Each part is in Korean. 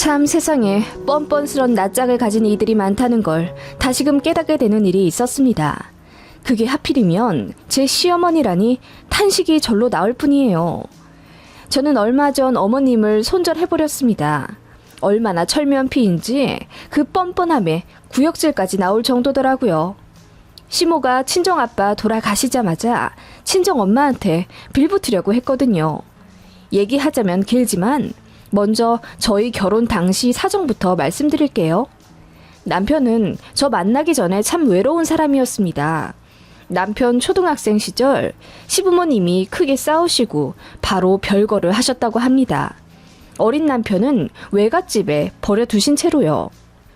참 세상에 뻔뻔스런 낯짝을 가진 이들이 많다는 걸 다시금 깨닫게 되는 일이 있었습니다. 그게 하필이면 제 시어머니라니 탄식이 절로 나올 뿐이에요. 저는 얼마 전 어머님을 손절해버렸습니다. 얼마나 철면피인지 그 뻔뻔함에 구역질까지 나올 정도더라고요. 시모가 친정아빠 돌아가시자마자 친정엄마한테 빌붙으려고 했거든요. 얘기하자면 길지만 먼저 저희 결혼 당시 사정부터 말씀드릴게요. 남편은 저 만나기 전에 참 외로운 사람이었습니다. 남편 초등학생 시절 시부모님이 크게 싸우시고 바로 별거를 하셨다고 합니다. 어린 남편은 외갓집에 버려두신 채로요.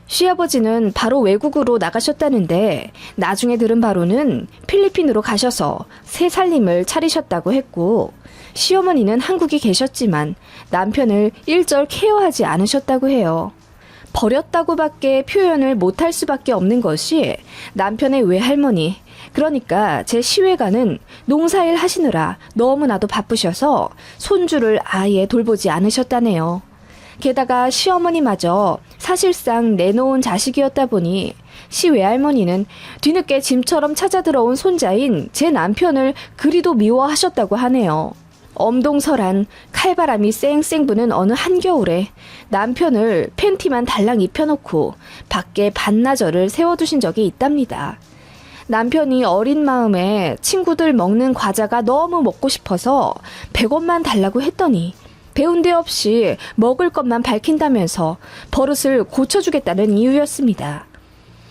시아버지는 바로 외국으로 나가셨다는데 나중에 들은 바로는 필리핀으로 가셔서 새 살림을 차리셨다고 했고, 시어머니는 한국에 계셨지만 남편을 일절 케어하지 않으셨다고 해요. 버렸다고밖에 표현을 못할 수밖에 없는 것이 남편의 외할머니, 그러니까 제 시외가는 농사일 하시느라 너무나도 바쁘셔서 손주를 아예 돌보지 않으셨다네요. 게다가 시어머니마저 사실상 내놓은 자식이었다 보니 시외할머니는 뒤늦게 짐처럼 찾아들어온 손자인 제 남편을 그리도 미워하셨다고 하네요. 엄동설한 칼바람이 쌩쌩 부는 어느 한겨울에 남편을 팬티만 달랑 입혀놓고 밖에 반나절을 세워두신 적이 있답니다. 남편이 어린 마음에 친구들 먹는 과자가 너무 먹고 싶어서 100원만 달라고 했더니 배운 데 없이 먹을 것만 밝힌다면서 버릇을 고쳐주겠다는 이유였습니다.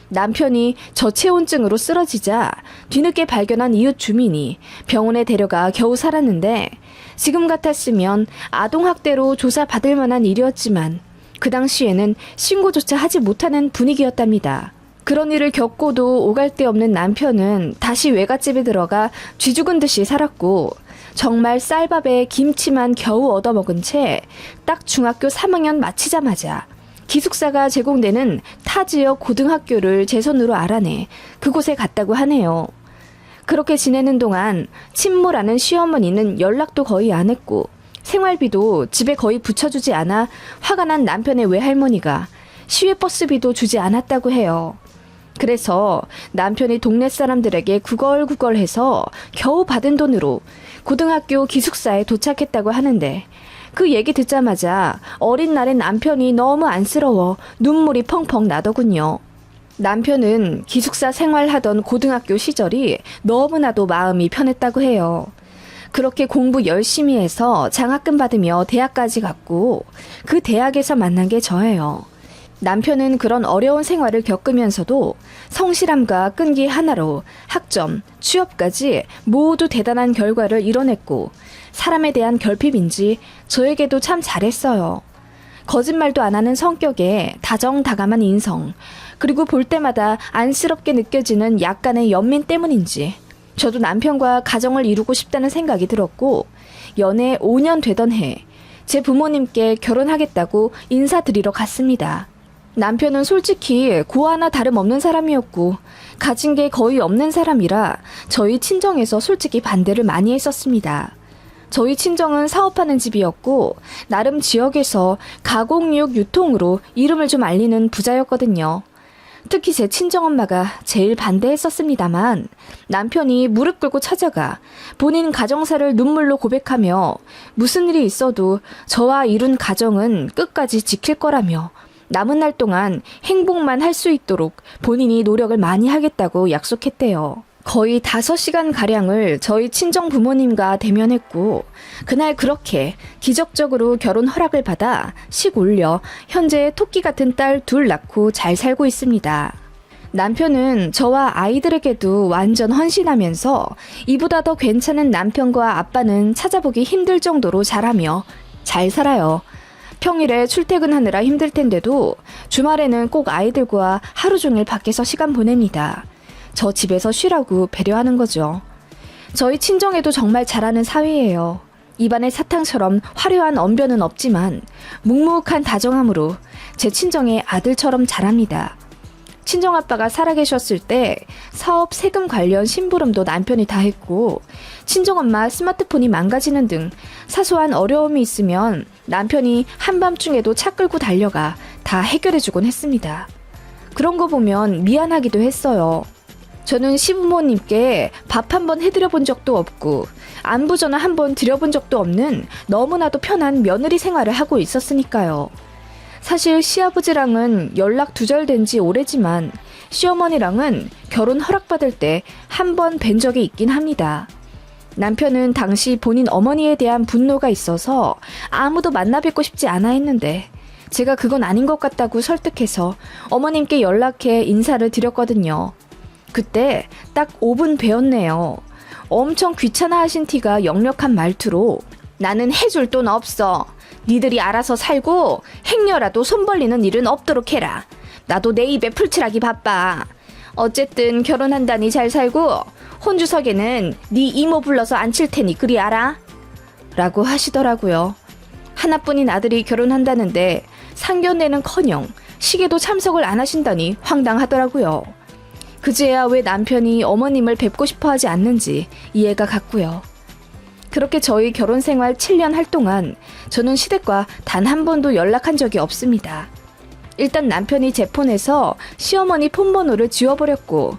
남편이 저체온증으로 쓰러지자 뒤늦게 발견한 이웃 주민이 병원에 데려가 겨우 살았는데, 지금 같았으면 아동학대로 조사받을 만한 일이었지만 그 당시에는 신고조차 하지 못하는 분위기였답니다. 그런 일을 겪고도 오갈 데 없는 남편은 다시 외갓집에 들어가 쥐죽은 듯이 살았고, 정말 쌀밥에 김치만 겨우 얻어먹은 채 딱 중학교 3학년 마치자마자 기숙사가 제공되는 타 지역 고등학교를 제 손으로 알아내 그곳에 갔다고 하네요. 그렇게 지내는 동안 친모라는 시어머니는 연락도 거의 안 했고 생활비도 집에 거의 붙여주지 않아 화가 난 남편의 외할머니가 시외버스비도 주지 않았다고 해요. 그래서 남편이 동네 사람들에게 구걸구걸해서 겨우 받은 돈으로 고등학교 기숙사에 도착했다고 하는데, 그 얘기 듣자마자 어린 날의 남편이 너무 안쓰러워 눈물이 펑펑 나더군요. 남편은 기숙사 생활하던 고등학교 시절이 너무나도 마음이 편했다고 해요. 그렇게 공부 열심히 해서 장학금 받으며 대학까지 갔고 그 대학에서 만난 게 저예요. 남편은 그런 어려운 생활을 겪으면서도 성실함과 끈기 하나로 학점, 취업까지 모두 대단한 결과를 이뤄냈고, 사람에 대한 결핍인지 저에게도 참 잘했어요. 거짓말도 안 하는 성격에 다정다감한 인성, 그리고 볼 때마다 안쓰럽게 느껴지는 약간의 연민 때문인지 저도 남편과 가정을 이루고 싶다는 생각이 들었고, 연애 5년 되던 해 제 부모님께 결혼하겠다고 인사드리러 갔습니다. 남편은 솔직히 고 하나 다름없는 사람이었고 가진 게 거의 없는 사람이라 저희 친정에서 솔직히 반대를 많이 했었습니다. 저희 친정은 사업하는 집이었고 나름 지역에서 가공육 유통으로 이름을 좀 알리는 부자였거든요. 특히 제 친정엄마가 제일 반대했었습니다만 남편이 무릎 꿇고 찾아가 본인 가정사를 눈물로 고백하며 무슨 일이 있어도 저와 이룬 가정은 끝까지 지킬 거라며 남은 날 동안 행복만 할 수 있도록 본인이 노력을 많이 하겠다고 약속했대요. 거의 5시간가량을 저희 친정 부모님과 대면했고, 그날 그렇게 기적적으로 결혼 허락을 받아 식 올려 현재 토끼 같은 딸 둘 낳고 잘 살고 있습니다. 남편은 저와 아이들에게도 완전 헌신하면서 이보다 더 괜찮은 남편과 아빠는 찾아보기 힘들 정도로 잘하며 잘 살아요. 평일에 출퇴근하느라 힘들 텐데도 주말에는 꼭 아이들과 하루 종일 밖에서 시간 보냅니다. 저 집에서 쉬라고 배려하는 거죠. 저희 친정에도 정말 잘하는 사위예요. 입안의 사탕처럼 화려한 언변은 없지만 묵묵한 다정함으로 제 친정의 아들처럼 자랍니다. 친정아빠가 살아계셨을 때 사업 세금 관련 심부름도 남편이 다 했고, 친정엄마 스마트폰이 망가지는 등 사소한 어려움이 있으면 남편이 한밤중에도 차 끌고 달려가 다 해결해주곤 했습니다. 그런 거 보면 미안하기도 했어요. 저는 시부모님께 밥 한 번 해드려 본 적도 없고 안부 전화 한 번 드려본 적도 없는 너무나도 편한 며느리 생활을 하고 있었으니까요. 사실 시아버지랑은 연락 두절된 지 오래지만 시어머니랑은 결혼 허락받을 때 한 번 뵌 적이 있긴 합니다. 남편은 당시 본인 어머니에 대한 분노가 있어서 아무도 만나 뵙고 싶지 않아 했는데 제가 그건 아닌 것 같다고 설득해서 어머님께 연락해 인사를 드렸거든요. 그때 딱 5분 뵈었네요. 엄청 귀찮아하신 티가 역력한 말투로 나는 해줄 돈 없어. 니들이 알아서 살고 행여라도 손 벌리는 일은 없도록 해라. 나도 내 입에 풀칠하기 바빠. 어쨌든 결혼한다니 잘 살고 혼주석에는 네 이모 불러서 앉힐 테니 그리 알아? 라고 하시더라고요. 하나뿐인 아들이 결혼한다는데 상견례는커녕 시계도 참석을 안 하신다니 황당하더라고요. 그제야 왜 남편이 어머님을 뵙고 싶어 하지 않는지 이해가 갔고요. 그렇게 저희 결혼 생활 7년 할 동안 저는 시댁과 단 한 번도 연락한 적이 없습니다. 일단 남편이 제 폰에서 시어머니 폰번호를 지워버렸고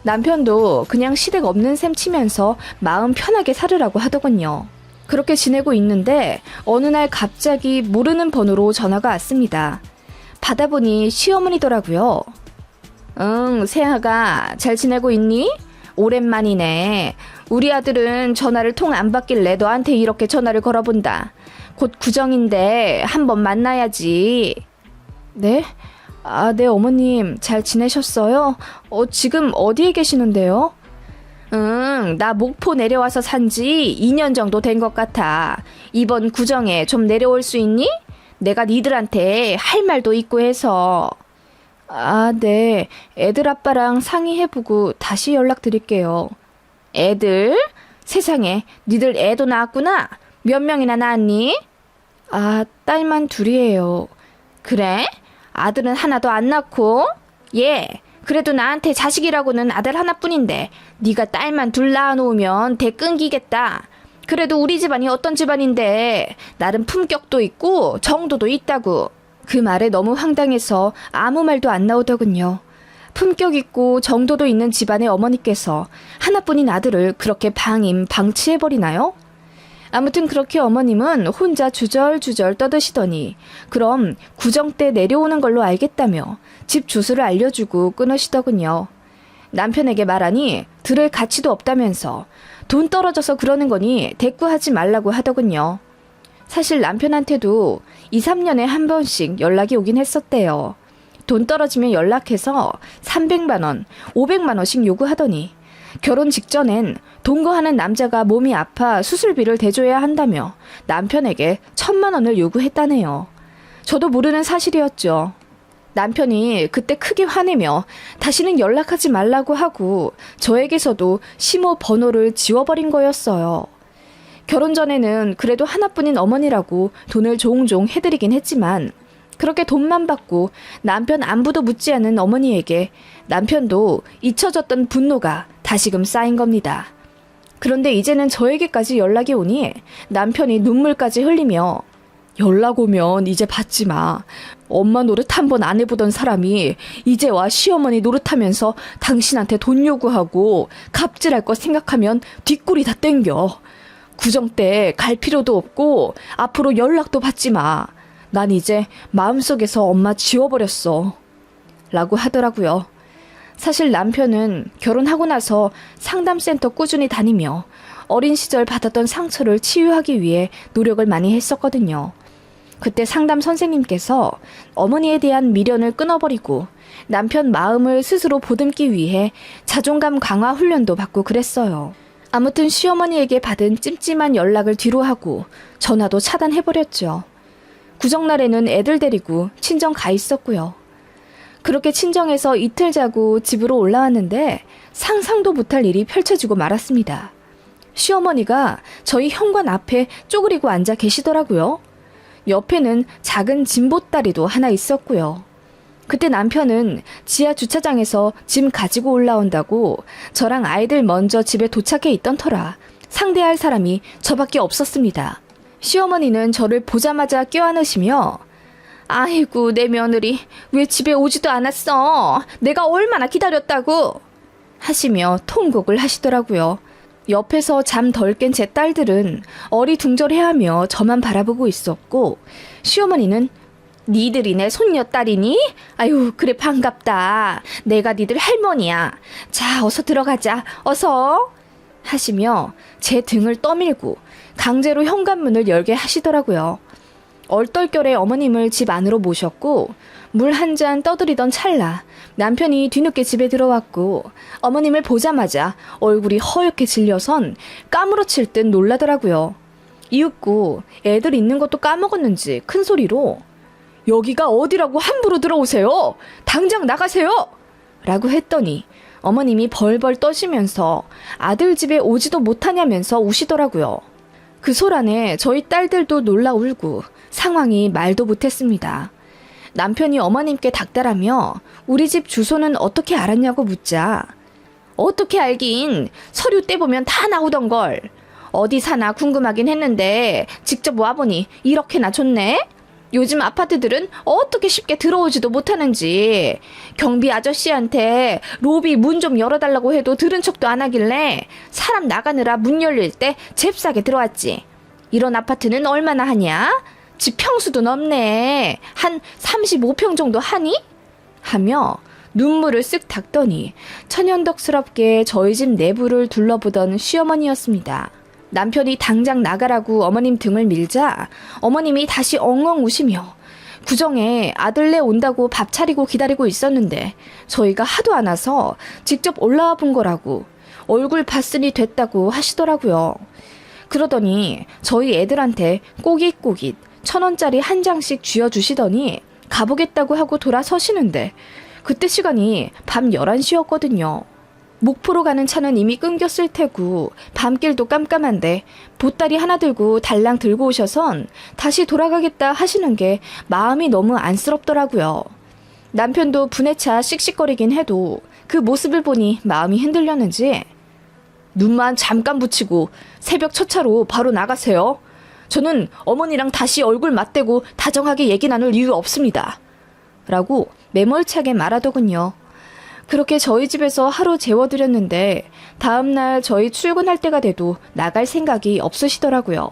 남편도 그냥 시댁 없는 셈 치면서 마음 편하게 살으라고 하더군요. 그렇게 지내고 있는데 어느 날 갑자기 모르는 번호로 전화가 왔습니다. 받아보니 시어머니더라고요. 응, 세아가 잘 지내고 있니? 오랜만이네. 우리 아들은 전화를 통 안 받길래 너한테 이렇게 전화를 걸어본다. 곧 구정인데 한번 만나야지. 네? 네, 어머님 잘 지내셨어요? 지금 어디에 계시는데요? 응, 나 목포 내려와서 산지 2년 정도 된 것 같아. 이번 구정에 좀 내려올 수 있니? 내가 니들한테 할 말도 있고 해서. 네. 애들 아빠랑 상의해보고 다시 연락드릴게요. 애들? 세상에, 니들 애도 낳았구나? 몇 명이나 낳았니? 딸만 둘이에요. 그래? 아들은 하나도 안 낳고? 예, 그래도 나한테 자식이라고는 아들 하나뿐인데 네가 딸만 둘 낳아놓으면 대 끊기겠다. 그래도 우리 집안이 어떤 집안인데 나름 품격도 있고 정도도 있다고. 그 말에 너무 황당해서 아무 말도 안 나오더군요. 품격 있고 정도도 있는 집안의 어머니께서 하나뿐인 아들을 그렇게 방치해버리나요? 아무튼 그렇게 어머님은 혼자 주절주절 떠드시더니 그럼 구정 때 내려오는 걸로 알겠다며 집 주소를 알려주고 끊으시더군요. 남편에게 말하니 들을 가치도 없다면서 돈 떨어져서 그러는 거니 대꾸하지 말라고 하더군요. 사실 남편한테도 2, 3년에 한 번씩 연락이 오긴 했었대요. 돈 떨어지면 연락해서 300만 원, 500만 원씩 요구하더니 결혼 직전엔 동거하는 남자가 몸이 아파 수술비를 대줘야 한다며 남편에게 1,000만 원을 요구했다네요. 저도 모르는 사실이었죠. 남편이 그때 크게 화내며 다시는 연락하지 말라고 하고 저에게서도 시모 번호를 지워버린 거였어요. 결혼 전에는 그래도 하나뿐인 어머니라고 돈을 종종 해드리긴 했지만 그렇게 돈만 받고 남편 안부도 묻지 않은 어머니에게 남편도 잊혀졌던 분노가 다시금 쌓인 겁니다. 그런데 이제는 저에게까지 연락이 오니 남편이 눈물까지 흘리며 연락 오면 이제 받지 마. 엄마 노릇 한 번 안 해보던 사람이 이제 와 시어머니 노릇하면서 당신한테 돈 요구하고 갑질할 거 생각하면 뒷골이 다 땡겨. 구정 때 갈 필요도 없고 앞으로 연락도 받지 마. 난 이제 마음속에서 엄마 지워버렸어. 라고 하더라고요. 사실 남편은 결혼하고 나서 상담센터 꾸준히 다니며 어린 시절 받았던 상처를 치유하기 위해 노력을 많이 했었거든요. 그때 상담 선생님께서 어머니에 대한 미련을 끊어버리고 남편 마음을 스스로 보듬기 위해 자존감 강화 훈련도 받고 그랬어요. 아무튼 시어머니에게 받은 찜찜한 연락을 뒤로하고 전화도 차단해버렸죠. 구정날에는 애들 데리고 친정 가 있었고요. 그렇게 친정에서 이틀 자고 집으로 올라왔는데 상상도 못할 일이 펼쳐지고 말았습니다. 시어머니가 저희 현관 앞에 쪼그리고 앉아 계시더라고요. 옆에는 작은 짐보따리도 하나 있었고요. 그때 남편은 지하 주차장에서 짐 가지고 올라온다고 저랑 아이들 먼저 집에 도착해 있던 터라 상대할 사람이 저밖에 없었습니다. 시어머니는 저를 보자마자 껴안으시며 아이고 내 며느리 왜 집에 오지도 않았어. 내가 얼마나 기다렸다고 하시며 통곡을 하시더라고요. 옆에서 잠 덜 깬 제 딸들은 어리둥절해하며 저만 바라보고 있었고 시어머니는 니들이 내 손녀딸이니? 아유 그래 반갑다. 내가 니들 할머니야. 자 어서 들어가자. 어서 하시며 제 등을 떠밀고 강제로 현관문을 열게 하시더라고요. 얼떨결에 어머님을 집 안으로 모셨고 물 한 잔 떠드리던 찰나 남편이 뒤늦게 집에 들어왔고 어머님을 보자마자 얼굴이 허옇게 질려선 까무러칠 듯 놀라더라고요. 이윽고 애들 있는 것도 까먹었는지 큰 소리로 여기가 어디라고 함부로 들어오세요. 당장 나가세요. 라고 했더니 어머님이 벌벌 떠시면서 아들 집에 오지도 못하냐면서 우시더라고요. 그 소란에 저희 딸들도 놀라 울고 상황이 말도 못했습니다. 남편이 어머님께 닥달하며 우리 집 주소는 어떻게 알았냐고 묻자 어떻게 알긴 서류 떼보면 다 나오던걸. 어디 사나 궁금하긴 했는데 직접 와보니 이렇게나 좋네. 요즘 아파트들은 어떻게 쉽게 들어오지도 못하는지 경비 아저씨한테 로비 문 좀 열어달라고 해도 들은 척도 안 하길래 사람 나가느라 문 열릴 때 잽싸게 들어왔지. 이런 아파트는 얼마나 하냐? 집 평수도 넘네. 한 35평 정도 하니? 하며 눈물을 쓱 닦더니 천연덕스럽게 저희 집 내부를 둘러보던 시어머니였습니다. 남편이 당장 나가라고 어머님 등을 밀자 어머님이 다시 엉엉 우시며 구정에 아들네 온다고 밥 차리고 기다리고 있었는데 저희가 하도 안 와서 직접 올라와 본 거라고 얼굴 봤으니 됐다고 하시더라고요. 그러더니 저희 애들한테 꼬깃꼬깃 1,000원짜리 한 장씩 쥐어주시더니 가보겠다고 하고 돌아서시는데 그때 시간이 밤 11시였거든요. 목포로 가는 차는 이미 끊겼을 테고 밤길도 깜깜한데 보따리 하나 들고 달랑 들고 오셔선 다시 돌아가겠다 하시는 게 마음이 너무 안쓰럽더라고요. 남편도 분해차 씩씩거리긴 해도 그 모습을 보니 마음이 흔들렸는지 눈만 잠깐 붙이고 새벽 첫 차로 바로 나가세요. 저는 어머니랑 다시 얼굴 맞대고 다정하게 얘기 나눌 이유 없습니다. 라고 매몰차게 말하더군요. 그렇게 저희 집에서 하루 재워드렸는데 다음날 저희 출근할 때가 돼도 나갈 생각이 없으시더라고요.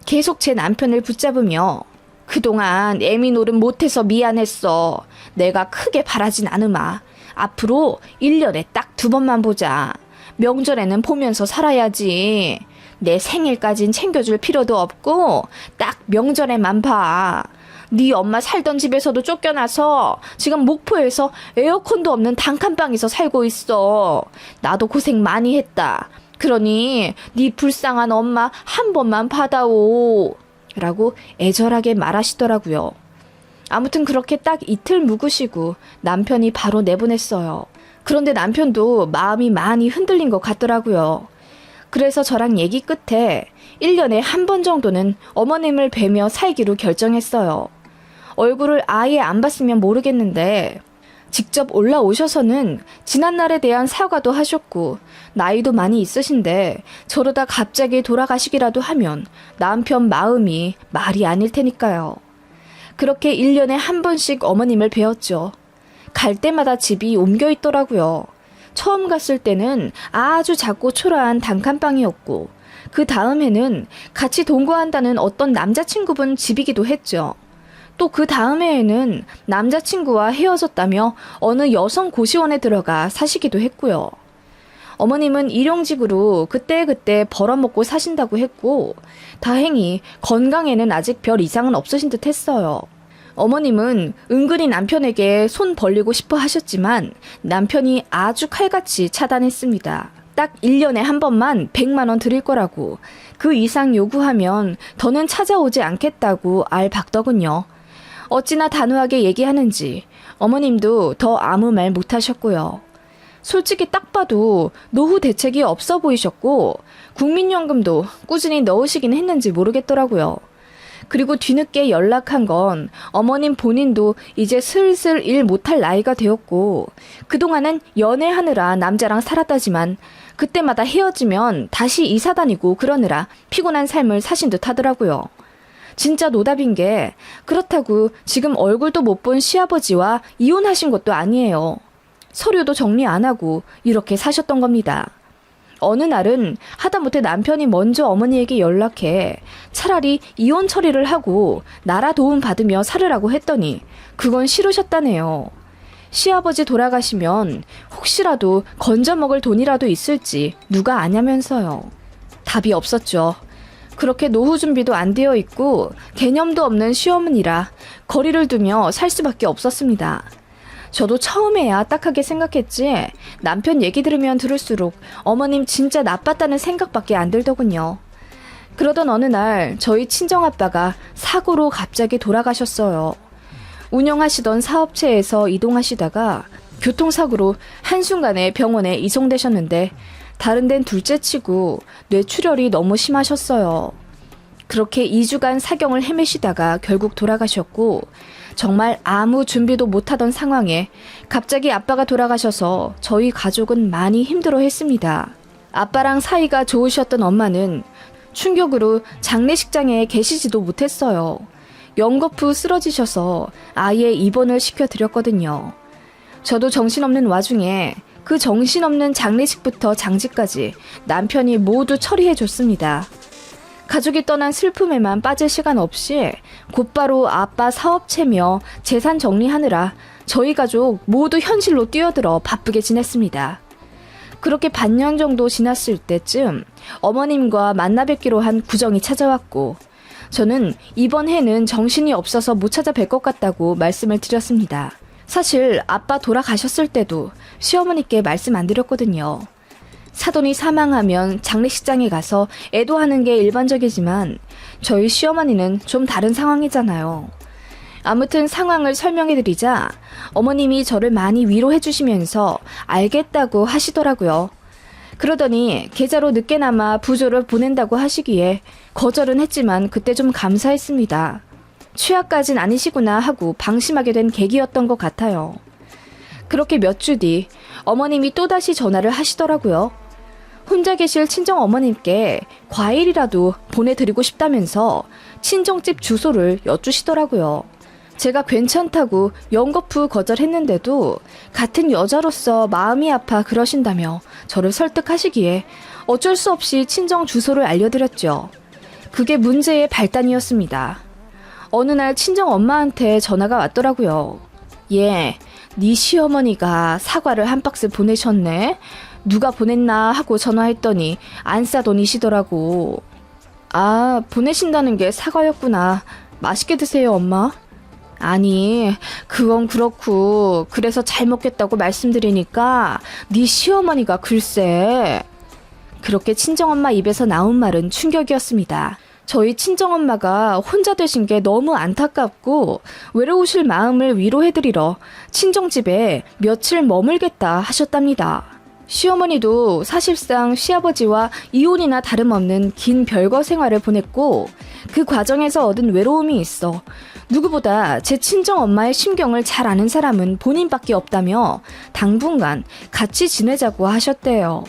계속 제 남편을 붙잡으며 그동안 애미 노릇 못해서 미안했어. 내가 크게 바라진 않으마. 앞으로 1년에 딱 2번만 보자. 명절에는 보면서 살아야지. 내 생일까진 챙겨줄 필요도 없고 딱 명절에만 봐. 네 엄마 살던 집에서도 쫓겨나서 지금 목포에서 에어컨도 없는 단칸방에서 살고 있어. 나도 고생 많이 했다. 그러니 네 불쌍한 엄마 한 번만 받아오. 라고 애절하게 말하시더라고요. 아무튼 그렇게 딱 이틀 묵으시고 남편이 바로 내보냈어요. 그런데 남편도 마음이 많이 흔들린 것 같더라고요. 그래서 저랑 얘기 끝에 1년에 한 번 정도는 어머님을 뵈며 살기로 결정했어요. 얼굴을 아예 안 봤으면 모르겠는데 직접 올라오셔서는 지난날에 대한 사과도 하셨고 나이도 많이 있으신데 저러다 갑자기 돌아가시기라도 하면 남편 마음이 말이 아닐 테니까요. 그렇게 1년에 한 번씩 어머님을 뵈었죠. 갈 때마다 집이 옮겨 있더라고요. 처음 갔을 때는 아주 작고 초라한 단칸방이었고 그 다음에는 같이 동거한다는 어떤 남자친구분 집이기도 했죠. 또 그 다음 해에는 남자친구와 헤어졌다며 어느 여성 고시원에 들어가 사시기도 했고요. 어머님은 일용직으로 그때그때 벌어먹고 사신다고 했고 다행히 건강에는 아직 별 이상은 없으신 듯 했어요. 어머님은 은근히 남편에게 손 벌리고 싶어 하셨지만 남편이 아주 칼같이 차단했습니다. 딱 1년에 한 번만 100만 원 드릴 거라고 그 이상 요구하면 더는 찾아오지 않겠다고 알박더군요. 어찌나 단호하게 얘기하는지 어머님도 더 아무 말 못하셨고요. 솔직히 딱 봐도 노후 대책이 없어 보이셨고 국민연금도 꾸준히 넣으시긴 했는지 모르겠더라고요. 그리고 뒤늦게 연락한 건 어머님 본인도 이제 슬슬 일 못할 나이가 되었고 그동안은 연애하느라 남자랑 살았다지만 그때마다 헤어지면 다시 이사 다니고 그러느라 피곤한 삶을 사신 듯 하더라고요. 진짜 노답인 게 그렇다고 지금 얼굴도 못 본 시아버지와 이혼하신 것도 아니에요. 서류도 정리 안 하고 이렇게 사셨던 겁니다. 어느 날은 하다못해 남편이 먼저 어머니에게 연락해 차라리 이혼 처리를 하고 나라 도움 받으며 살으라고 했더니 그건 싫으셨다네요. 시아버지 돌아가시면 혹시라도 건져 먹을 돈이라도 있을지 누가 아냐면서요. 답이 없었죠. 그렇게 노후 준비도 안 되어 있고 개념도 없는 시어머니라 거리를 두며 살 수밖에 없었습니다. 저도 처음에야 딱하게 생각했지 남편 얘기 들으면 들을수록 어머님 진짜 나빴다는 생각밖에 안 들더군요. 그러던 어느 날 저희 친정아빠가 사고로 갑자기 돌아가셨어요. 운영하시던 사업체에서 이동하시다가 교통사고로 한순간에 병원에 이송되셨는데 다른 데는 둘째치고 뇌출혈이 너무 심하셨어요. 그렇게 2주간 사경을 헤매시다가 결국 돌아가셨고 정말 아무 준비도 못하던 상황에 갑자기 아빠가 돌아가셔서 저희 가족은 많이 힘들어했습니다. 아빠랑 사이가 좋으셨던 엄마는 충격으로 장례식장에 계시지도 못했어요. 연거푸 쓰러지셔서 아예 입원을 시켜드렸거든요. 저도 정신없는 와중에 그 정신없는 장례식부터 장지까지 남편이 모두 처리해줬습니다. 가족이 떠난 슬픔에만 빠질 시간 없이 곧바로 아빠 사업체며 재산 정리하느라 저희 가족 모두 현실로 뛰어들어 바쁘게 지냈습니다. 그렇게 반년 정도 지났을 때쯤 어머님과 만나 뵙기로 한 구정이 찾아왔고 저는 이번 해는 정신이 없어서 못 찾아뵐 것 같다고 말씀을 드렸습니다. 사실 아빠 돌아가셨을 때도 시어머니께 말씀 안 드렸거든요. 사돈이 사망하면 장례식장에 가서 애도하는 게 일반적이지만 저희 시어머니는 좀 다른 상황이잖아요. 아무튼 상황을 설명해드리자 어머님이 저를 많이 위로해주시면서 알겠다고 하시더라고요. 그러더니 계좌로 늦게나마 부조를 보낸다고 하시기에 거절은 했지만 그때 좀 감사했습니다. 취약까진 아니시구나 하고 방심하게 된 계기였던 것 같아요. 그렇게 몇 주 뒤 어머님이 또다시 전화를 하시더라고요. 혼자 계실 친정 어머님께 과일이라도 보내드리고 싶다면서 친정집 주소를 여쭈시더라고요. 제가 괜찮다고 연거푸 거절했는데도 같은 여자로서 마음이 아파 그러신다며 저를 설득하시기에 어쩔 수 없이 친정 주소를 알려드렸죠. 그게 문제의 발단이었습니다. 어느 날 친정 엄마한테 전화가 왔더라고요. 네 시어머니가 사과를 한 박스 보내셨네. 누가 보냈나 하고 전화했더니 안 싸돈이시더라고. 아, 보내신다는 게 사과였구나. 맛있게 드세요, 엄마. 아니, 그건 그렇고 그래서 잘 먹겠다고 말씀드리니까 네 시어머니가 글쎄. 그렇게 친정엄마 입에서 나온 말은 충격이었습니다. 저희 친정엄마가 혼자 되신 게 너무 안타깝고 외로우실 마음을 위로해드리러 친정집에 며칠 머물겠다 하셨답니다. 시어머니도 사실상 시아버지와 이혼이나 다름없는 긴 별거 생활을 보냈고 그 과정에서 얻은 외로움이 있어 누구보다 제 친정엄마의 심경을 잘 아는 사람은 본인밖에 없다며 당분간 같이 지내자고 하셨대요.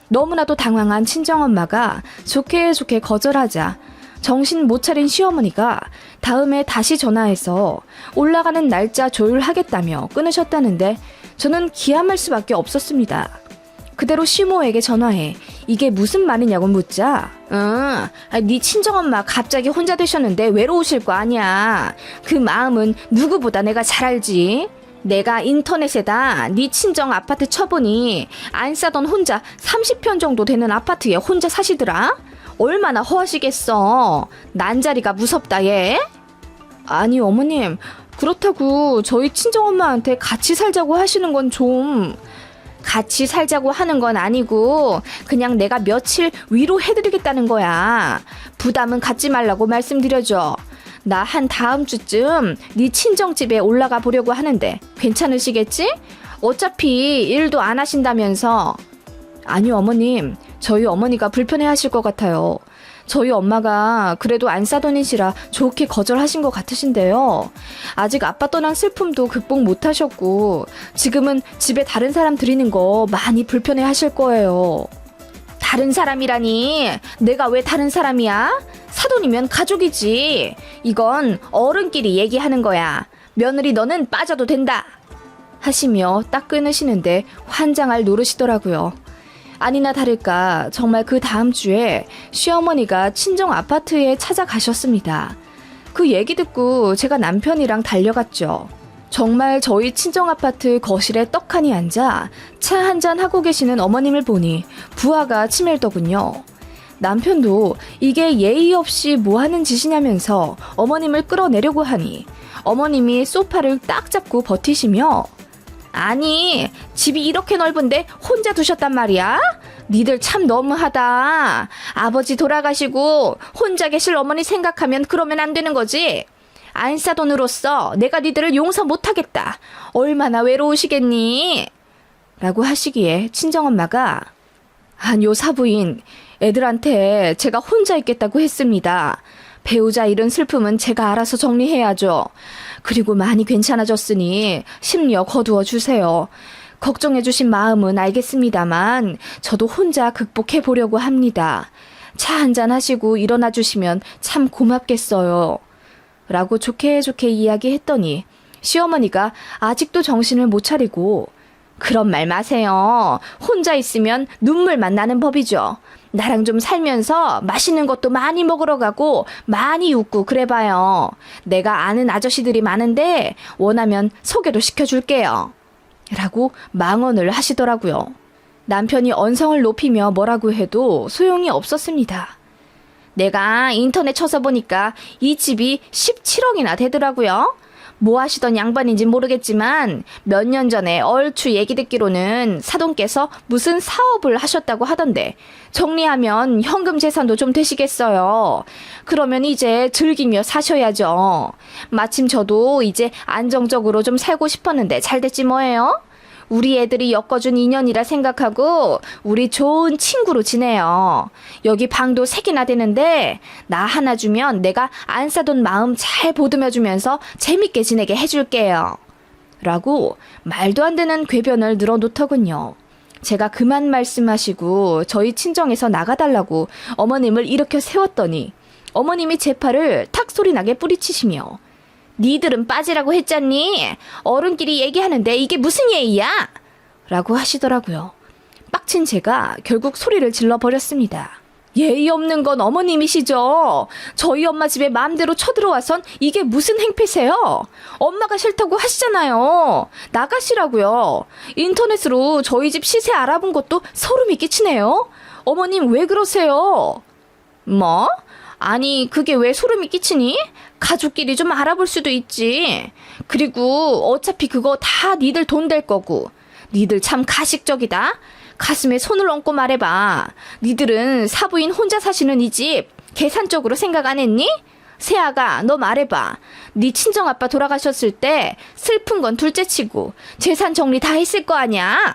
너무나도 당황한 친정엄마가 좋게 좋게 거절하자 정신 못 차린 시어머니가 다음에 다시 전화해서 올라가는 날짜 조율하겠다며 끊으셨다는데 저는 기함할 수밖에 없었습니다. 그대로 시모에게 전화해 이게 무슨 말이냐고 묻자 네 친정엄마 갑자기 혼자 되셨는데 외로우실 거 아니야. 그 마음은 누구보다 내가 잘 알지. 내가 인터넷에다 네 친정 아파트 쳐보니 안 싸던 혼자 30평 정도 되는 아파트에 혼자 사시더라. 얼마나 허하시겠어. 난자리가 무섭다 얘. 아니 어머님 그렇다고 저희 친정엄마한테 같이 살자고 하시는 건 좀... 같이 살자고 하는 건 아니고 그냥 내가 며칠 위로해드리겠다는 거야. 부담은 갖지 말라고 말씀드려줘. 나 한 다음 주쯤 네 친정집에 올라가 보려고 하는데 괜찮으시겠지? 어차피 일도 안 하신다면서. 아니요 어머님, 저희 어머니가 불편해하실 것 같아요. 저희 엄마가 그래도 안 싸돈이시라 좋게 거절하신 것 같으신데요. 아직 아빠 떠난 슬픔도 극복 못하셨고 지금은 집에 다른 사람 들이는 거 많이 불편해 하실 거예요. 다른 사람이라니? 내가 왜 다른 사람이야? 사돈이면 가족이지. 이건 어른끼리 얘기하는 거야. 며느리 너는 빠져도 된다. 하시며 딱 끊으시는데 환장할 노릇이더라고요. 아니나 다를까 정말 그 다음 주에 시어머니가 친정 아파트에 찾아가셨습니다. 그 얘기 듣고 제가 남편이랑 달려갔죠. 정말 저희 친정 아파트 거실에 떡하니 앉아 차 한잔 하고 계시는 어머님을 보니 부하가 치밀더군요. 남편도 이게 예의 없이 뭐 하는 짓이냐면서 어머님을 끌어내려고 하니 어머님이 소파를 딱 잡고 버티시며 아니 집이 이렇게 넓은데 혼자 두셨단 말이야? 니들 참 너무하다. 아버지 돌아가시고 혼자 계실 어머니 생각하면 그러면 안 되는 거지. 안싸돈으로서 내가 니들을 용서 못하겠다. 얼마나 외로우시겠니? 라고 하시기에 친정엄마가 요 사부인 애들한테 제가 혼자 있겠다고 했습니다. 배우자 잃은 슬픔은 제가 알아서 정리해야죠. 그리고 많이 괜찮아졌으니 심려 거두어 주세요. 걱정해 주신 마음은 알겠습니다만 저도 혼자 극복해 보려고 합니다. 차 한잔 하시고 일어나 주시면 참 고맙겠어요. 라고 좋게 이야기했더니 시어머니가 아직도 정신을 못 차리고 그런 말 마세요. 혼자 있으면 눈물만 나는 법이죠. 나랑 좀 살면서 맛있는 것도 많이 먹으러 가고 많이 웃고 그래봐요. 내가 아는 아저씨들이 많은데 원하면 소개도 시켜줄게요. 라고 망언을 하시더라고요. 남편이 언성을 높이며 뭐라고 해도 소용이 없었습니다. 내가 인터넷 쳐서 보니까 이 집이 17억이나 되더라고요. 뭐 하시던 양반인지 모르겠지만 몇 년 전에 얼추 얘기 듣기로는 사돈께서 무슨 사업을 하셨다고 하던데 정리하면 현금 재산도 좀 되시겠어요. 그러면 이제 즐기며 사셔야죠. 마침 저도 이제 안정적으로 좀 살고 싶었는데 잘 됐지 뭐예요? 우리 애들이 엮어준 인연이라 생각하고 우리 좋은 친구로 지내요. 여기 방도 3개나 되는데 나 하나 주면 내가 안 싸돈 마음 잘 보듬어주면서 재밌게 지내게 해줄게요. 라고 말도 안 되는 궤변을 늘어놓더군요. 제가 그만 말씀하시고 저희 친정에서 나가달라고 어머님을 일으켜 세웠더니 어머님이 제 팔을 탁 소리나게 뿌리치시며 니들은 빠지라고 했잖니? 어른끼리 얘기하는데 이게 무슨 예의야? 라고 하시더라고요. 빡친 제가 결국 소리를 질러버렸습니다. 예의 없는 건 어머님이시죠. 저희 엄마 집에 마음대로 쳐들어와선 이게 무슨 행패세요? 엄마가 싫다고 하시잖아요. 나가시라고요. 인터넷으로 저희 집 시세 알아본 것도 소름이 끼치네요. 어머님 왜 그러세요? 뭐? 아니 그게 왜 소름이 끼치니? 가족끼리 좀 알아볼 수도 있지. 그리고 어차피 그거 다 니들 돈 될 거고. 니들 참 가식적이다. 가슴에 손을 얹고 말해봐. 니들은 사부인 혼자 사시는 이 집 계산적으로 생각 안 했니? 세아가 너 말해봐. 네 친정아빠 돌아가셨을 때 슬픈 건 둘째치고 재산 정리 다 했을 거 아니야?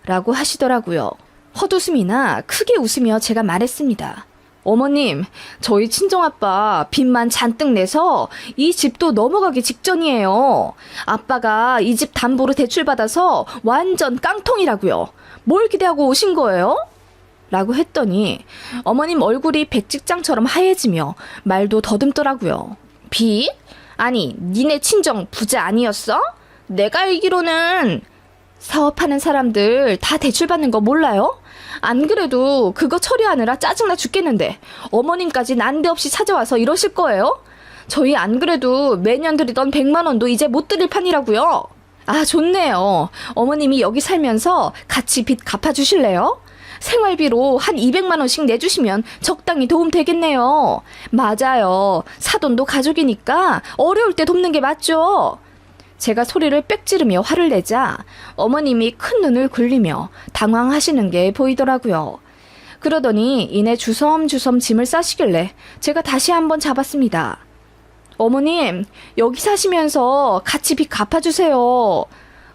라고 하시더라고요. 헛웃음이나 크게 웃으며 제가 말했습니다. 어머님, 저희 친정아빠 빚만 잔뜩 내서 이 집도 넘어가기 직전이에요. 아빠가 이 집 담보로 대출받아서 완전 깡통이라고요. 뭘 기대하고 오신 거예요? 라고 했더니 어머님 얼굴이 백직장처럼 하얘지며 말도 더듬더라고요. 빚? 아니, 니네 친정 부자 아니었어? 내가 알기로는 사업하는 사람들 다 대출받는 거 몰라요? 안 그래도 그거 처리하느라 짜증나 죽겠는데 어머님까지 난데없이 찾아와서 이러실 거예요? 저희 안 그래도 매년 드리던 100만 원도 이제 못 드릴 판이라고요. 아, 좋네요. 어머님이 여기 살면서 같이 빚 갚아주실래요? 생활비로 한 200만 원씩 내주시면 적당히 도움 되겠네요. 맞아요. 사돈도 가족이니까 어려울 때 돕는 게 맞죠. 제가 소리를 빽 지르며 화를 내자 어머님이 큰 눈을 굴리며 당황하시는 게 보이더라고요. 그러더니 이내 주섬주섬 짐을 싸시길래 제가 다시 한번 잡았습니다. 어머님, 여기 사시면서 같이 빚 갚아주세요.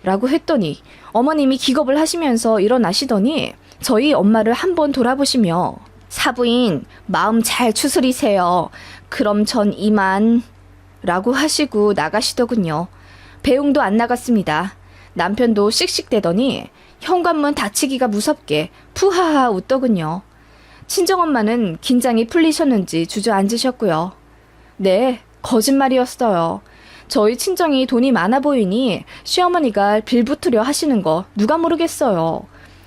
라고 했더니 어머님이 기겁을 하시면서 일어나시더니 저희 엄마를 한번 돌아보시며 사부인, 마음 잘 추스리세요. 그럼 전 이만... 라고 하시고 나가시더군요. 배웅도 안 나갔습니다. 남편도 씩씩대더니 현관문 닫히기가 무섭게 푸하하 웃더군요. 친정엄마는 긴장이 풀리셨는지 주저앉으셨고요. 네, 거짓말이었어요. 저희 친정이 돈이 많아 보이니 시어머니가 빌붙으려 하시는 거 누가 모르겠어요.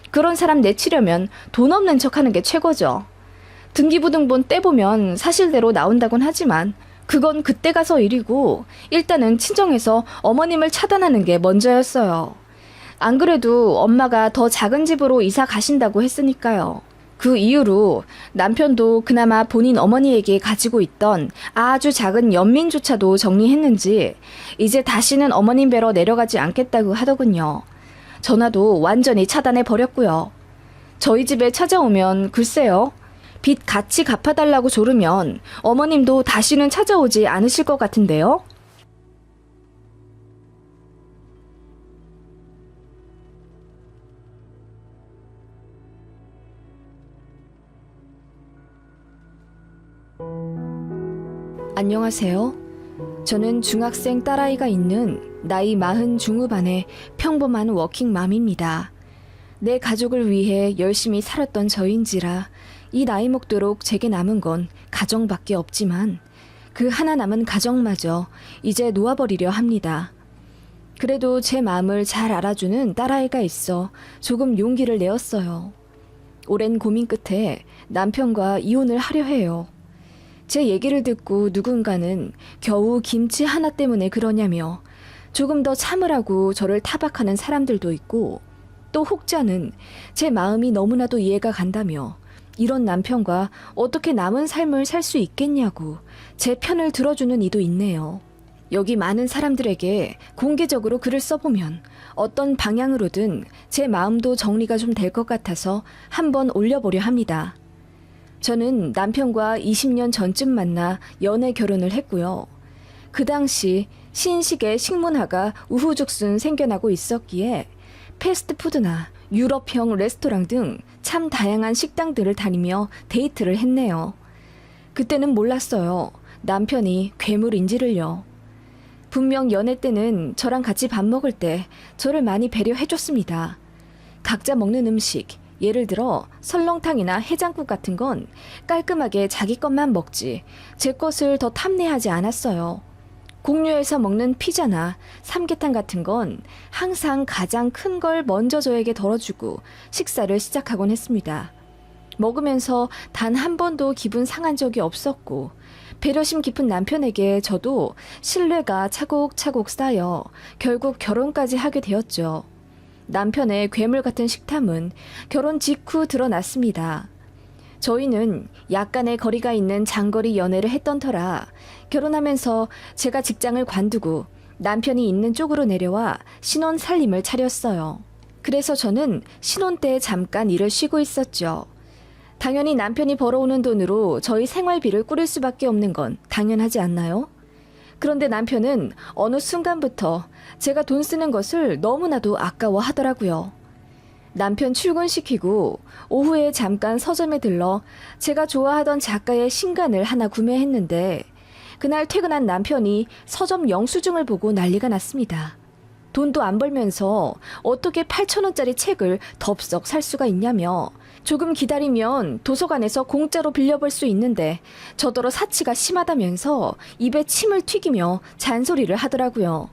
그런 사람 내치려면 돈 없는 척하는 게 최고죠. 등기부등본 떼보면 사실대로 나온다곤 하지만 그건 그때 가서 일이고 일단은 친정에서 어머님을 차단하는 게 먼저였어요. 안 그래도 엄마가 더 작은 집으로 이사 가신다고 했으니까요. 그 이후로 남편도 그나마 본인 어머니에게 가지고 있던 아주 작은 연민조차도 정리했는지 이제 다시는 어머님 뵈러 내려가지 않겠다고 하더군요. 전화도 완전히 차단해 버렸고요. 저희 집에 찾아오면 글쎄요. 빚 같이 갚아달라고 조르면 어머님도 다시는 찾아오지 않으실 것 같은데요. 안녕하세요. 저는 중학생 딸아이가 있는 나이 40 중후반의 평범한 워킹맘입니다. 내 가족을 위해 열심히 살았던 저인지라 이 나이 먹도록 제게 남은 건 가정밖에 없지만 그 하나 남은 가정마저 이제 놓아버리려 합니다. 그래도 제 마음을 잘 알아주는 딸아이가 있어 조금 용기를 내었어요. 오랜 고민 끝에 남편과 이혼을 하려 해요. 제 얘기를 듣고 누군가는 겨우 김치 하나 때문에 그러냐며 조금 더 참으라고 저를 타박하는 사람들도 있고 또 혹자는 제 마음이 너무나도 이해가 간다며 이런 남편과 어떻게 남은 삶을 살 수 있겠냐고 제 편을 들어주는 이도 있네요. 여기 많은 사람들에게 공개적으로 글을 써보면 어떤 방향으로든 제 마음도 정리가 좀 될 것 같아서 한번 올려보려 합니다. 저는 남편과 20년 전쯤 만나 연애 결혼을 했고요. 그 당시 신식의 식문화가 우후죽순 생겨나고 있었기에 패스트푸드나 유럽형 레스토랑 등 참 다양한 식당들을 다니며 데이트를 했네요. 그때는 몰랐어요. 남편이 괴물인지를요. 분명 연애 때는 저랑 같이 밥 먹을 때 저를 많이 배려해줬습니다. 각자 먹는 음식, 예를 들어 설렁탕이나 해장국 같은 건 깔끔하게 자기 것만 먹지 제 것을 더 탐내하지 않았어요. 공유해서 먹는 피자나 삼계탕 같은 건 항상 가장 큰 걸 먼저 저에게 덜어주고 식사를 시작하곤 했습니다. 먹으면서 단 한 번도 기분 상한 적이 없었고 배려심 깊은 남편에게 저도 신뢰가 차곡차곡 쌓여 결국 결혼까지 하게 되었죠. 남편의 괴물 같은 식탐은 결혼 직후 드러났습니다. 저희는 약간의 거리가 있는 장거리 연애를 했던 터라 결혼하면서 제가 직장을 관두고 남편이 있는 쪽으로 내려와 신혼 살림을 차렸어요. 그래서 저는 신혼 때 잠깐 일을 쉬고 있었죠. 당연히 남편이 벌어오는 돈으로 저희 생활비를 꾸릴 수밖에 없는 건 당연하지 않나요? 그런데 남편은 어느 순간부터 제가 돈 쓰는 것을 너무나도 아까워하더라고요. 남편 출근시키고 오후에 잠깐 서점에 들러 제가 좋아하던 작가의 신간을 하나 구매했는데 그날 퇴근한 남편이 서점 영수증을 보고 난리가 났습니다. 돈도 안 벌면서 어떻게 8,000원짜리 책을 덥석 살 수가 있냐며 조금 기다리면 도서관에서 공짜로 빌려볼 수 있는데 저더러 사치가 심하다면서 입에 침을 튀기며 잔소리를 하더라고요.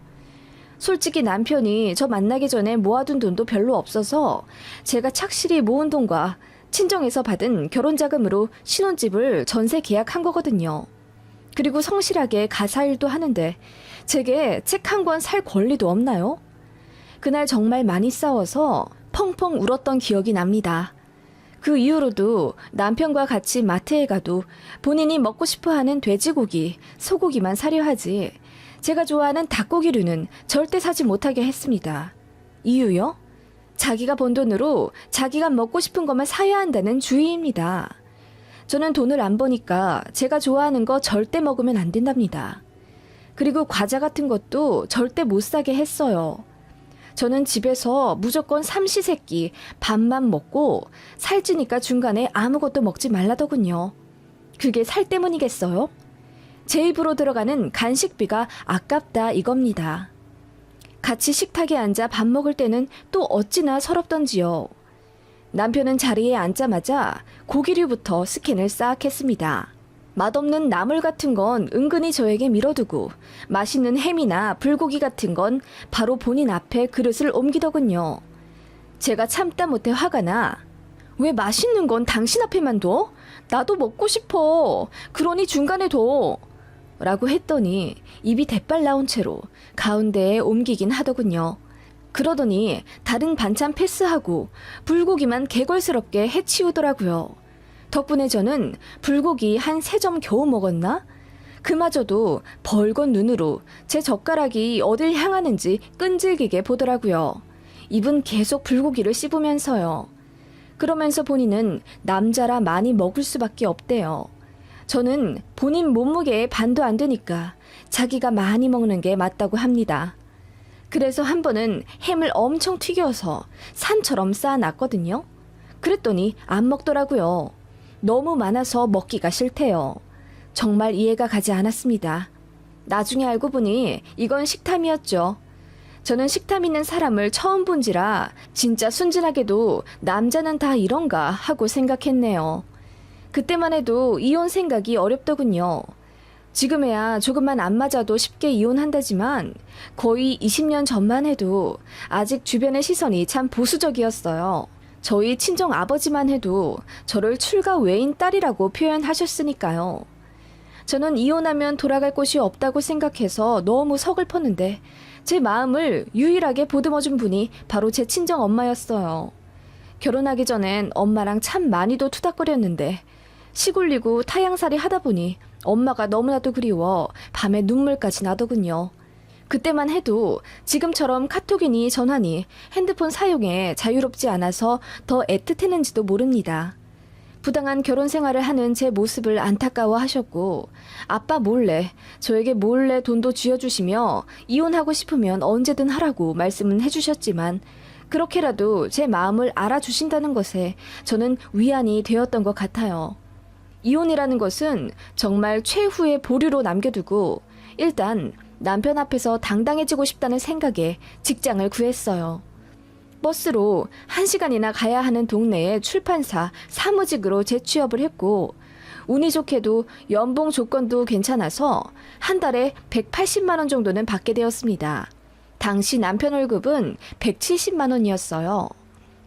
솔직히 남편이 저 만나기 전에 모아둔 돈도 별로 없어서 제가 착실히 모은 돈과 친정에서 받은 결혼자금으로 신혼집을 전세 계약한 거거든요. 그리고 성실하게 가사일도 하는데 제게 책 한 권 살 권리도 없나요? 그날 정말 많이 싸워서 펑펑 울었던 기억이 납니다. 그 이후로도 남편과 같이 마트에 가도 본인이 먹고 싶어하는 돼지고기, 소고기만 사려 하지 제가 좋아하는 닭고기류는 절대 사지 못하게 했습니다. 이유요? 자기가 번 돈으로 자기가 먹고 싶은 것만 사야 한다는 주의입니다. 저는 돈을 안 버니까 제가 좋아하는 거 절대 먹으면 안 된답니다. 그리고 과자 같은 것도 절대 못 사게 했어요. 저는 집에서 무조건 삼시세끼 밥만 먹고 살찌니까 중간에 아무것도 먹지 말라더군요. 그게 살 때문이겠어요? 제 입으로 들어가는 간식비가 아깝다 이겁니다. 같이 식탁에 앉아 밥 먹을 때는 또 어찌나 서럽던지요. 남편은 자리에 앉자마자 고기류부터 스캔을 싹 했습니다. 맛없는 나물 같은 건 은근히 저에게 밀어두고 맛있는 햄이나 불고기 같은 건 바로 본인 앞에 그릇을 옮기더군요. 제가 참다 못해 화가 나 왜 맛있는 건 당신 앞에만 둬? 나도 먹고 싶어. 그러니 중간에 둬. 라고 했더니 입이 대빨 나온 채로 가운데에 옮기긴 하더군요. 그러더니 다른 반찬 패스하고 불고기만 개걸스럽게 해치우더라고요. 덕분에 저는 불고기 한 3점 겨우 먹었나? 그마저도 벌건 눈으로 제 젓가락이 어딜 향하는지 끈질기게 보더라고요. 입은 계속 불고기를 씹으면서요. 그러면서 본인은 남자라 많이 먹을 수밖에 없대요. 저는 본인 몸무게의 반도 안 되니까 자기가 많이 먹는 게 맞다고 합니다. 그래서 한 번은 햄을 엄청 튀겨서 산처럼 쌓아놨거든요. 그랬더니 안 먹더라고요. 너무 많아서 먹기가 싫대요. 정말 이해가 가지 않았습니다. 나중에 알고 보니 이건 식탐이었죠. 저는 식탐 있는 사람을 처음 본지라 진짜 순진하게도 남자는 다 이런가 하고 생각했네요. 그때만 해도 이혼 생각이 어렵더군요. 지금에야 조금만 안 맞아도 쉽게 이혼한다지만 거의 20년 전만 해도 아직 주변의 시선이 참 보수적이었어요. 저희 친정 아버지만 해도 저를 출가 외인 딸이라고 표현하셨으니까요. 저는 이혼하면 돌아갈 곳이 없다고 생각해서 너무 서글펐는데 제 마음을 유일하게 보듬어준 분이 바로 제 친정 엄마였어요. 결혼하기 전엔 엄마랑 참 많이도 투닥거렸는데 시골리고 타향살이 하다 보니 엄마가 너무나도 그리워 밤에 눈물까지 나더군요. 그때만 해도 지금처럼 카톡이니 전화니 핸드폰 사용에 자유롭지 않아서 더 애틋했는지도 모릅니다. 부당한 결혼 생활을 하는 제 모습을 안타까워하셨고 아빠 몰래 저에게 몰래 돈도 쥐어주시며 이혼하고 싶으면 언제든 하라고 말씀은 해주셨지만 그렇게라도 제 마음을 알아주신다는 것에 저는 위안이 되었던 것 같아요. 이혼이라는 것은 정말 최후의 보류로 남겨두고 일단 남편 앞에서 당당해지고 싶다는 생각에 직장을 구했어요. 버스로 1시간이나 가야 하는 동네의 출판사 사무직으로 재취업을 했고 운이 좋게도 연봉 조건도 괜찮아서 한 달에 180만 원 정도는 받게 되었습니다. 당시 남편 월급은 170만 원이었어요.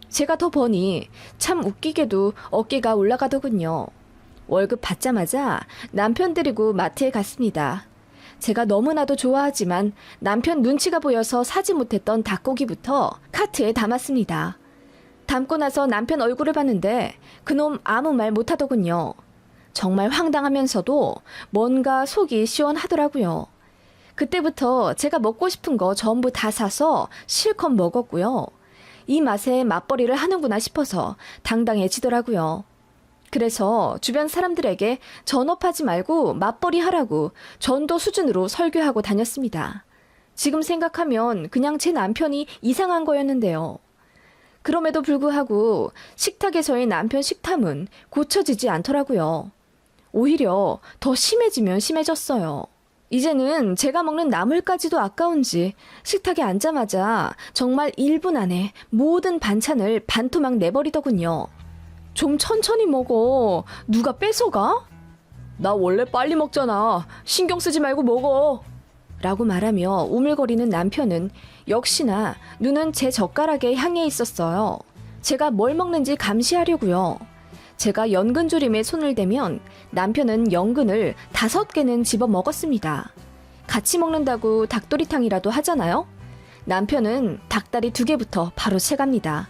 제가 더 버니 참 웃기게도 어깨가 올라가더군요. 월급 받자마자 남편 데리고 마트에 갔습니다. 제가 너무나도 좋아하지만 남편 눈치가 보여서 사지 못했던 닭고기부터 카트에 담았습니다. 담고 나서 남편 얼굴을 봤는데 그놈 아무 말 못하더군요. 정말 황당하면서도 뭔가 속이 시원하더라고요. 그때부터 제가 먹고 싶은 거 전부 다 사서 실컷 먹었고요. 이 맛에 맞벌이를 하는구나 싶어서 당당해지더라고요. 그래서 주변 사람들에게 전업하지 말고 맞벌이 하라고 전도 수준으로 설교하고 다녔습니다. 지금 생각하면 그냥 제 남편이 이상한 거였는데요. 그럼에도 불구하고 식탁에서의 남편 식탐은 고쳐지지 않더라고요. 오히려 더 심해지면 심해졌어요. 이제는 제가 먹는 나물까지도 아까운지 식탁에 앉자마자 정말 1분 안에 모든 반찬을 반토막 내버리더군요. 좀 천천히 먹어. 누가 뺏어가? 나 원래 빨리 먹잖아. 신경 쓰지 말고 먹어. 라고 말하며 우물거리는 남편은 역시나 눈은 제 젓가락에 향해 있었어요. 제가 뭘 먹는지 감시하려고요. 제가 연근조림에 손을 대면 남편은 연근을 5개는 집어 먹었습니다. 같이 먹는다고 닭도리탕이라도 하잖아요? 남편은 닭다리 2개부터 바로 채갑니다.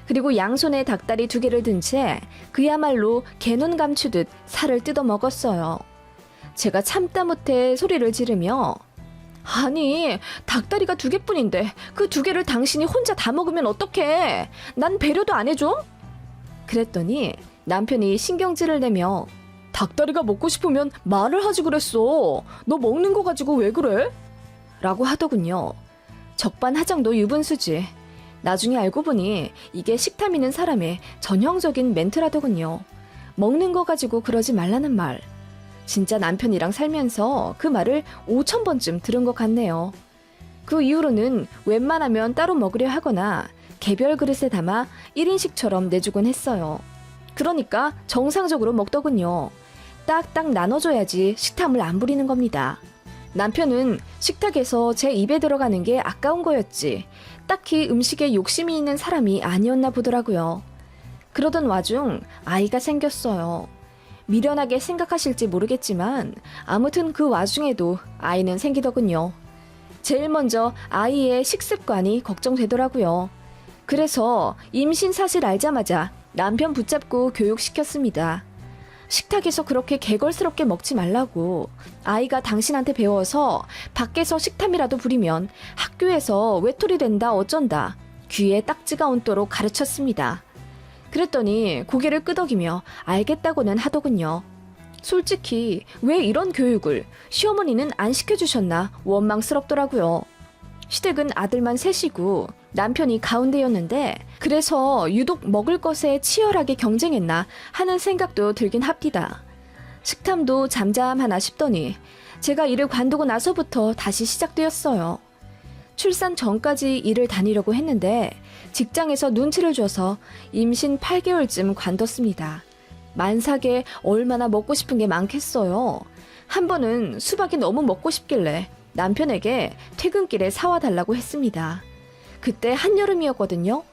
그리고 양손에 닭다리 2개를 든 채 그야말로 개눈 감추듯 살을 뜯어 먹었어요. 제가 참다 못해 소리를 지르며 아니 닭다리가 2개뿐인데 그 2개를 당신이 혼자 다 먹으면 어떡해? 난 배려도 안 해줘? 그랬더니 남편이 신경질을 내며 닭다리가 먹고 싶으면 말을 하지 그랬어. 너 먹는 거 가지고 왜 그래? 라고 하더군요. 적반하장도 유분수지. 나중에 알고 보니 이게 식탐 있는 사람의 전형적인 멘트라더군요. 먹는 거 가지고 그러지 말라는 말. 진짜 남편이랑 살면서 그 말을 5,000번쯤 들은 것 같네요. 그 이후로는 웬만하면 따로 먹으려 하거나 개별 그릇에 담아 1인식처럼 내주곤 했어요. 그러니까 정상적으로 먹더군요. 딱딱 나눠줘야지 식탐을 안 부리는 겁니다. 남편은 식탁에서 제 입에 들어가는 게 아까운 거였지 딱히 음식에 욕심이 있는 사람이 아니었나 보더라고요. 그러던 와중 아이가 생겼어요. 미련하게 생각하실지 모르겠지만 아무튼 그 와중에도 아이는 생기더군요. 제일 먼저 아이의 식습관이 걱정되더라고요. 그래서 임신 사실 알자마자 남편 붙잡고 교육시켰습니다. 식탁에서 그렇게 개걸스럽게 먹지 말라고. 아이가 당신한테 배워서 밖에서 식탐이라도 부리면 학교에서 외톨이 된다 어쩐다. 귀에 딱지가 온도록 가르쳤습니다. 그랬더니 고개를 끄덕이며 알겠다고는 하더군요. 솔직히 왜 이런 교육을 시어머니는 안 시켜주셨나 원망스럽더라고요. 시댁은 아들만 셋이고 남편이 가운데였는데 그래서 유독 먹을 것에 치열하게 경쟁했나 하는 생각도 들긴 합디다. 식탐도 잠잠하나 싶더니 제가 일을 관두고 나서부터 다시 시작되었어요. 출산 전까지 일을 다니려고 했는데 직장에서 눈치를 줘서 임신 8개월쯤 관뒀습니다. 만삭에 얼마나 먹고 싶은 게 많겠어요. 한 번은 수박이 너무 먹고 싶길래 남편에게 퇴근길에 사와 달라고 했습니다. 그때 한여름이었거든요.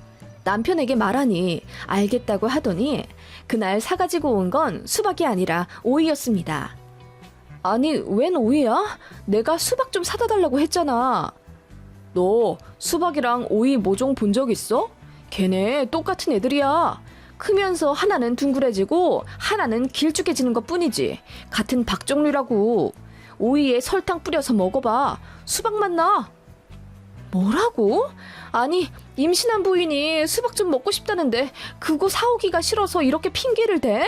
남편에게 말하니 알겠다고 하더니 그날 사가지고 온 건 수박이 아니라 오이였습니다. 아니, 웬 오이야? 내가 수박 좀 사다 달라고 했잖아. 너 수박이랑 오이 모종 본 적 있어? 걔네 똑같은 애들이야. 크면서 하나는 둥그레지고 하나는 길쭉해지는 것 뿐이지. 같은 박종류라고. 오이에 설탕 뿌려서 먹어봐. 수박 맛 나. 뭐라고? 아니, 임신한 부인이 수박 좀 먹고 싶다는데 그거 사오기가 싫어서 이렇게 핑계를 대?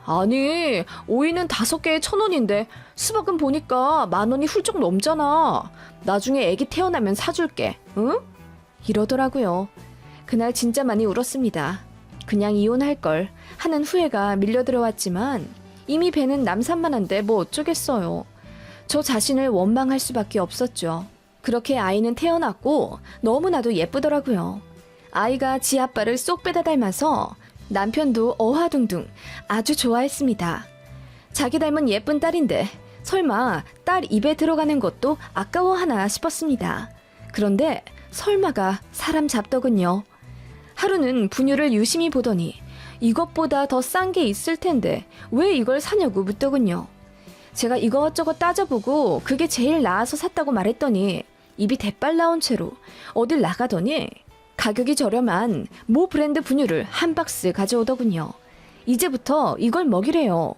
아니, 오이는 5개에 1,000원인데 수박은 보니까 10,000원이 훌쩍 넘잖아. 나중에 애기 태어나면 사줄게. 응? 이러더라고요. 그날 진짜 많이 울었습니다. 그냥 이혼할걸 하는 후회가 밀려들어왔지만 이미 배는 남산만한데 뭐 어쩌겠어요. 저 자신을 원망할 수밖에 없었죠. 그렇게 아이는 태어났고 너무나도 예쁘더라고요. 아이가 지 아빠를 쏙 빼다 닮아서 남편도 어화둥둥 아주 좋아했습니다. 자기 닮은 예쁜 딸인데 설마 딸 입에 들어가는 것도 아까워하나 싶었습니다. 그런데 설마가 사람 잡더군요. 하루는 분유를 유심히 보더니 이것보다 더 싼 게 있을 텐데 왜 이걸 사냐고 묻더군요. 제가 이것저것 따져보고 그게 제일 나아서 샀다고 말했더니 입이 대빨 나온 채로 어딜 나가더니 가격이 저렴한 모 브랜드 분유를 한 박스 가져오더군요. 이제부터 이걸 먹이래요.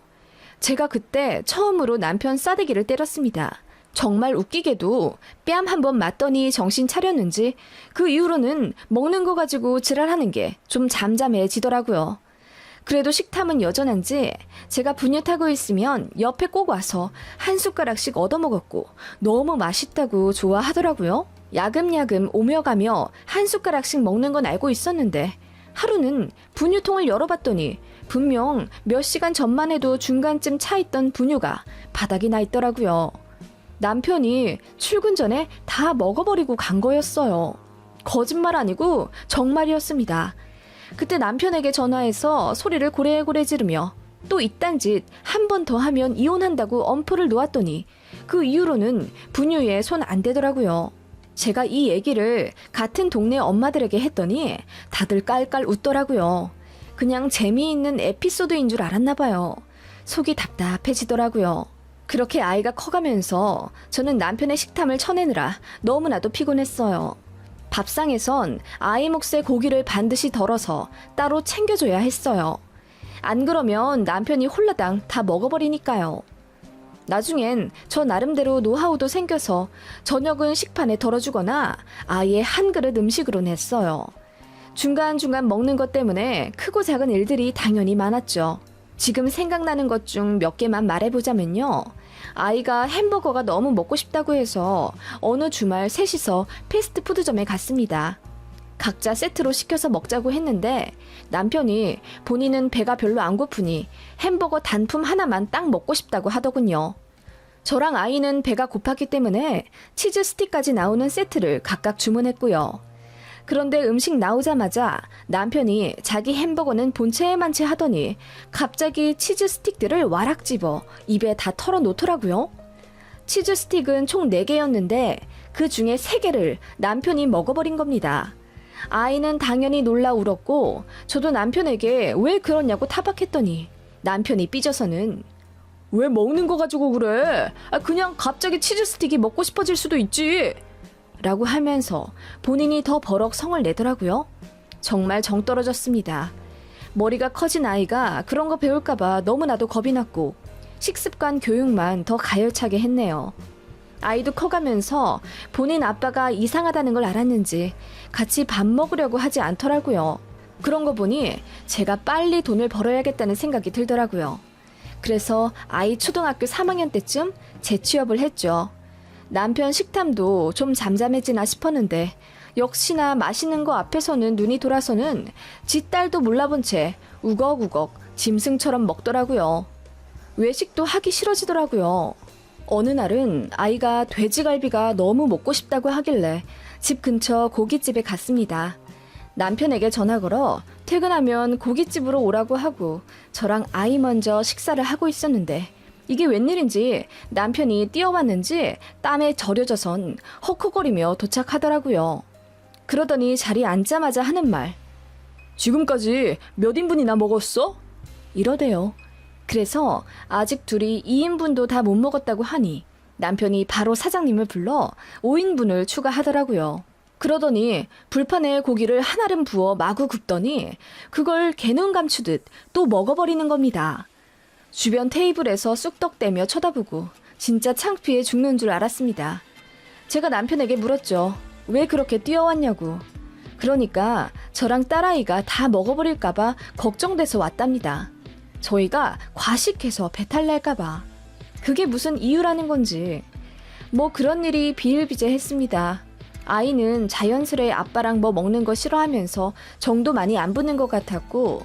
제가 그때 처음으로 남편 싸대기를 때렸습니다. 정말 웃기게도 뺨 한번 맞더니 정신 차렸는지 그 이후로는 먹는 거 가지고 지랄하는 게 좀 잠잠해지더라고요. 그래도 식탐은 여전한지 제가 분유 타고 있으면 옆에 꼭 와서 한 숟가락씩 얻어먹었고 너무 맛있다고 좋아하더라고요. 야금야금 오며 가며 한 숟가락씩 먹는 건 알고 있었는데 하루는 분유통을 열어봤더니 분명 몇 시간 전만 해도 중간쯤 차있던 분유가 바닥이 나 있더라고요. 남편이 출근 전에 다 먹어버리고 간 거였어요. 거짓말 아니고 정말이었습니다. 그때 남편에게 전화해서 소리를 고래고래 지르며 또 이딴 짓 한 번 더 하면 이혼한다고 엄포를 놓았더니 그 이후로는 분유에 손 안 대더라고요. 제가 이 얘기를 같은 동네 엄마들에게 했더니 다들 깔깔 웃더라고요. 그냥 재미있는 에피소드인 줄 알았나 봐요. 속이 답답해지더라고요. 그렇게 아이가 커가면서 저는 남편의 식탐을 쳐내느라 너무나도 피곤했어요. 밥상에선 아이 몫의 고기를 반드시 덜어서 따로 챙겨줘야 했어요. 안 그러면 남편이 홀라당 다 먹어버리니까요. 나중엔 저 나름대로 노하우도 생겨서 저녁은 식판에 덜어주거나 아예 한 그릇 음식으로 냈어요. 중간중간 먹는 것 때문에 크고 작은 일들이 당연히 많았죠. 지금 생각나는 것 중 몇 개만 말해보자면요. 아이가 햄버거가 너무 먹고 싶다고 해서 어느 주말 셋이서 패스트푸드점에 갔습니다. 각자 세트로 시켜서 먹자고 했는데 남편이 본인은 배가 별로 안 고프니 햄버거 단품 하나만 딱 먹고 싶다고 하더군요. 저랑 아이는 배가 고팠기 때문에 치즈 스틱까지 나오는 세트를 각각 주문했고요. 그런데 음식 나오자마자 남편이 자기 햄버거는 본체에만 채 하더니 갑자기 치즈 스틱들을 와락 집어 입에 다 털어놓더라고요. 치즈 스틱은 총 4개였는데 그 중에 3개를 남편이 먹어버린 겁니다. 아이는 당연히 놀라 울었고 저도 남편에게 왜 그러냐고 타박했더니 남편이 삐져서는 왜 먹는 거 가지고 그래? 그냥 갑자기 치즈 스틱이 먹고 싶어질 수도 있지. 라고 하면서 본인이 더 버럭 성을 내더라고요. 정말 정 떨어졌습니다. 머리가 커진 아이가 그런 거 배울까봐 너무나도 겁이 났고 식습관 교육만 더 가열차게 했네요. 아이도 커가면서 본인 아빠가 이상하다는 걸 알았는지 같이 밥 먹으려고 하지 않더라고요. 그런 거 보니 제가 빨리 돈을 벌어야겠다는 생각이 들더라고요. 그래서 아이 초등학교 3학년 때쯤 재취업을 했죠. 남편 식탐도 좀 잠잠해지나 싶었는데 역시나 맛있는 거 앞에서는 눈이 돌아서는 지 딸도 몰라본 채 우걱우걱 짐승처럼 먹더라고요. 외식도 하기 싫어지더라고요. 어느 날은 아이가 돼지갈비가 너무 먹고 싶다고 하길래 집 근처 고깃집에 갔습니다. 남편에게 전화 걸어 퇴근하면 고깃집으로 오라고 하고 저랑 아이 먼저 식사를 하고 있었는데 이게 웬일인지 남편이 뛰어왔는지 땀에 절여져선 헉헉거리며 도착하더라고요. 그러더니 자리에 앉자마자 하는 말. 지금까지 몇 인분이나 먹었어? 이러대요. 그래서 아직 둘이 2인분도 다 못 먹었다고 하니 남편이 바로 사장님을 불러 5인분을 추가하더라고요. 그러더니 불판에 고기를 한알음 부어 마구 굽더니 그걸 개눈 감추듯 또 먹어버리는 겁니다. 주변 테이블에서 쑥덕대며 쳐다보고 진짜 창피해 죽는 줄 알았습니다. 제가 남편에게 물었죠. 왜 그렇게 뛰어왔냐고. 그러니까 저랑 딸아이가 다 먹어버릴까봐 걱정돼서 왔답니다. 저희가 과식해서 배탈 날까봐. 그게 무슨 이유라는 건지. 뭐 그런 일이 비일비재했습니다. 아이는 자연스레 아빠랑 뭐 먹는 거 싫어하면서 정도 많이 안 붙는 것 같았고